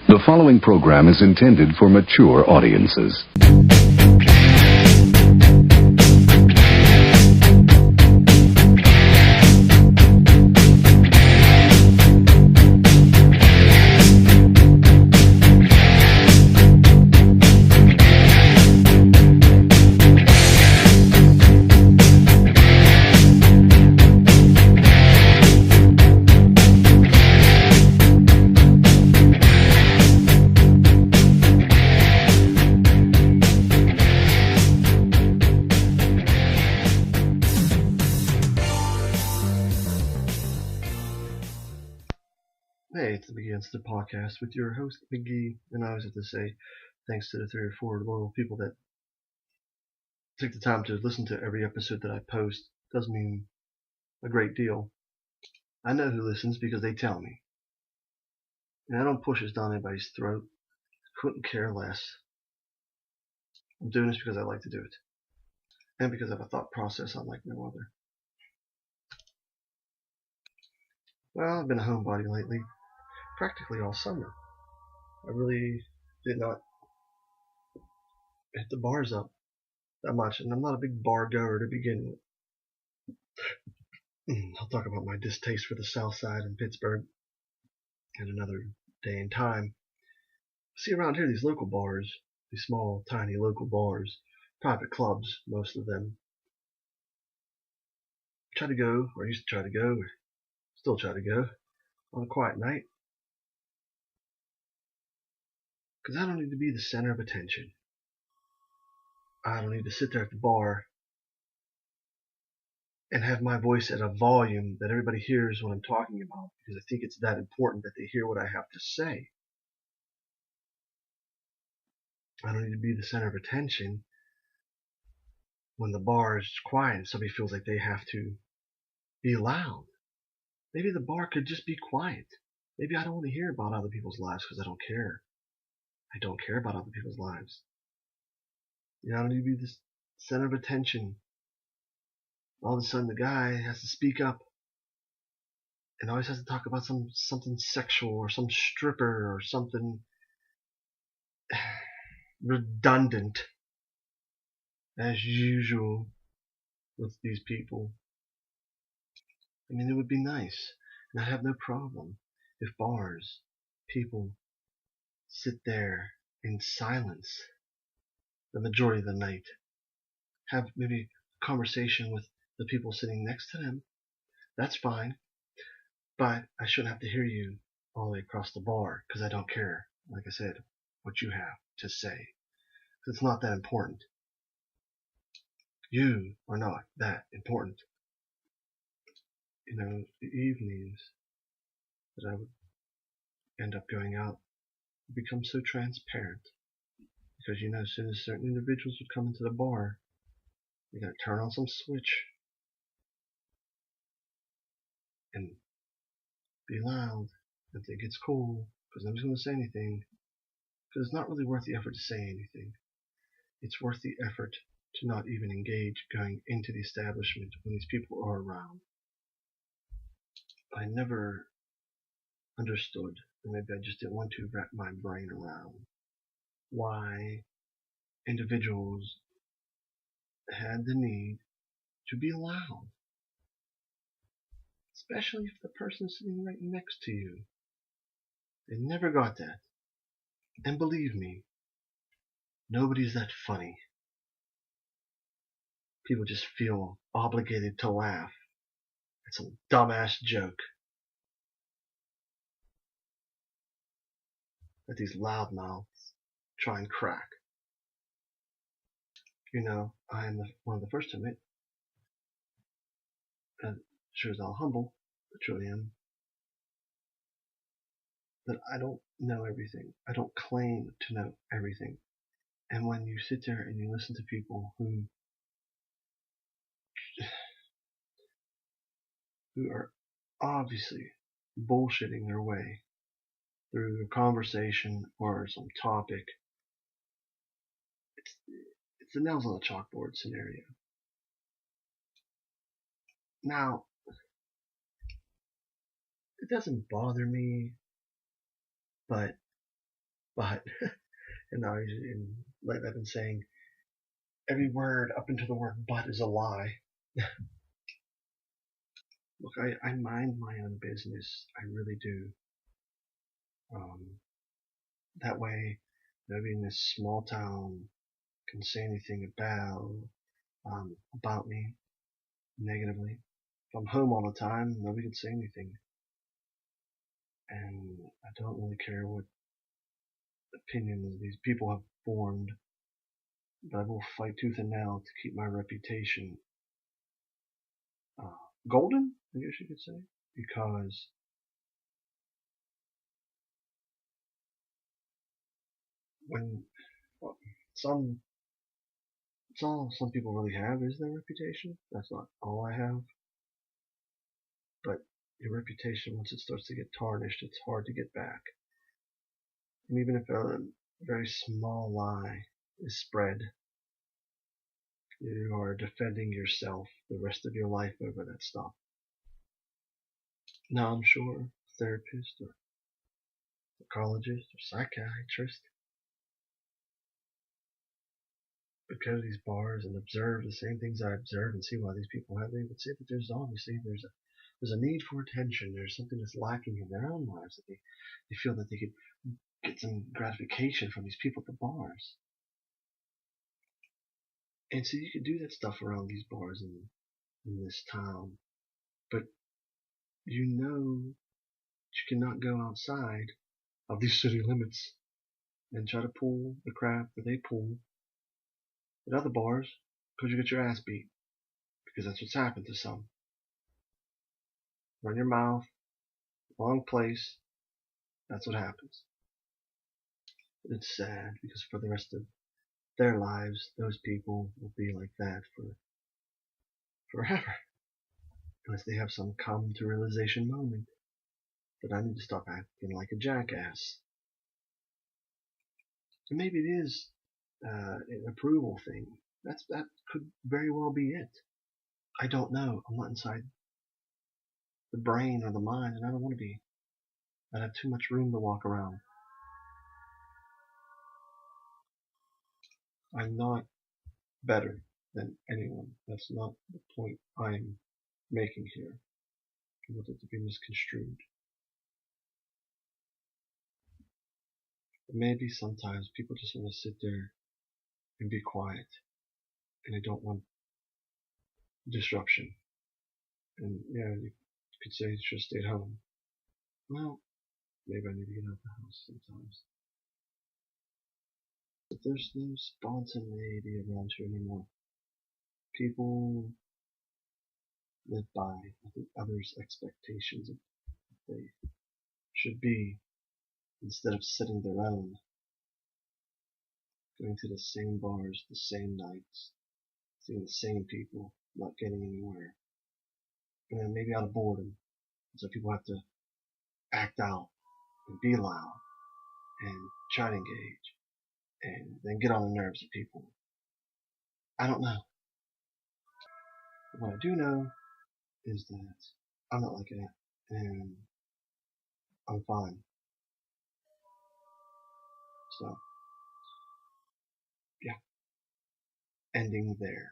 The following program is intended for mature audiences. Hey, it's the Begins the Podcast with your host, McGee, and I always have to say thanks to the 3 or 4 loyal people that take the time to listen to every episode that I post. It does mean a great deal. I know who listens because they tell me. And I don't push this down anybody's throat. Couldn't care less. I'm doing this because I like to do it. And because I have a thought process unlike no other. Well, I've been a homebody lately. Practically all summer. I really did not hit the bars up that much, and I'm not a big bar goer to begin with. I'll talk about my distaste for the South Side in Pittsburgh at another day and time. See, around here, these local bars, these small, tiny local bars, private clubs, most of them, try to go, or used to try to go, or still try to go, on a quiet night. Because I don't need to be the center of attention. I don't need to sit there at the bar and have my voice at a volume that everybody hears what I'm talking about, because I think it's that important that they hear what I have to say. I don't need to be the center of attention when the bar is quiet and somebody feels like they have to be loud. Maybe the bar could just be quiet. Maybe I don't want to hear about other people's lives because I don't care. I don't care about other people's lives. You know, I don't need to be the center of attention. All of a sudden the guy has to speak up and always has to talk about something sexual or some stripper or something redundant as usual with these people. I mean, it would be nice, and I'd have no problem if bars, people sit there in silence the majority of the night, have maybe a conversation with the people sitting next to them. That's fine, but I shouldn't have to hear you all the way across the bar because I don't care, like I said, what you have to say. Because it's not that important. You are not that important. You know, the evenings that I would end up going out would become so transparent. Because, you know, as soon as certain individuals would come into the bar, you gotta turn on some switch and be loud and think it's cool because nobody's gonna say anything. Because it's not really worth the effort to say anything. It's worth the effort to not even engage going into the establishment when these people are around. I never understood, and maybe I just didn't want to wrap my brain around, why individuals had the need to be loud. Especially if the person's sitting right next to you. They never got that. And believe me, nobody's that funny. People just feel obligated to laugh at some dumbass joke that these loudmouths try and crack. You know, I am one of the first to admit, and sure as how humble I truly am, that I don't know everything. I don't claim to know everything. And when you sit there and you listen to people who are obviously bullshitting their way through a conversation or some topic, it's the nails on the chalkboard scenario. Now, it doesn't bother me, but But, and lately I've been saying every word up into the word but is a lie. Look, I mind my own business. I really do. That way, nobody in this small town can say anything about me negatively. If I'm home all the time, nobody can say anything. And I don't really care what opinions these people have formed, but I will fight tooth and nail to keep my reputation golden, I guess you could say, because when some it's all some people really have is their reputation. That's not all I have, but your reputation, once it starts to get tarnished, it's hard to get back. And even if a very small lie is spread, you are defending yourself the rest of your life over that stuff. Now I'm sure a therapist or psychologist or psychiatrist would go to these bars and observe the same things I observe and see why these people have. They would say that there's obviously there's a need for attention. There's something that's lacking in their own lives, that they feel that they could get some gratification from these people at the bars. And so you could do that stuff around these bars in this town, but you know you cannot go outside of these city limits and try to pull the crap that they pull at other bars, because you get your ass beat, because that's what's happened to some. Run your mouth, wrong place, that's what happens. It's sad, because for the rest of their lives, those people will be like that for forever, unless they have some come to realization moment that I need to stop acting like a jackass. And maybe it is an approval thing. That could very well be it. I don't know. I'm not inside the brain or the mind, and I don't want to be. I have too much room to walk around. I'm not better than anyone. That's not the point I'm making here. I want it to be misconstrued. But maybe sometimes people just want to sit there and be quiet, and they don't want disruption. And yeah, you could say you should stay at home. Well, maybe I need to get out of the house sometimes. But there's no spontaneity around here anymore. People live by, I think, others' expectations of what they should be, instead of setting their own, going to the same bars, the same nights, seeing the same people, not getting anywhere. And then maybe out of boredom, so people have to act out and be loud and try to engage and then get on the nerves of people. I don't know. But what I do know is that I'm not like that, and I'm fine. So, yeah, ending there.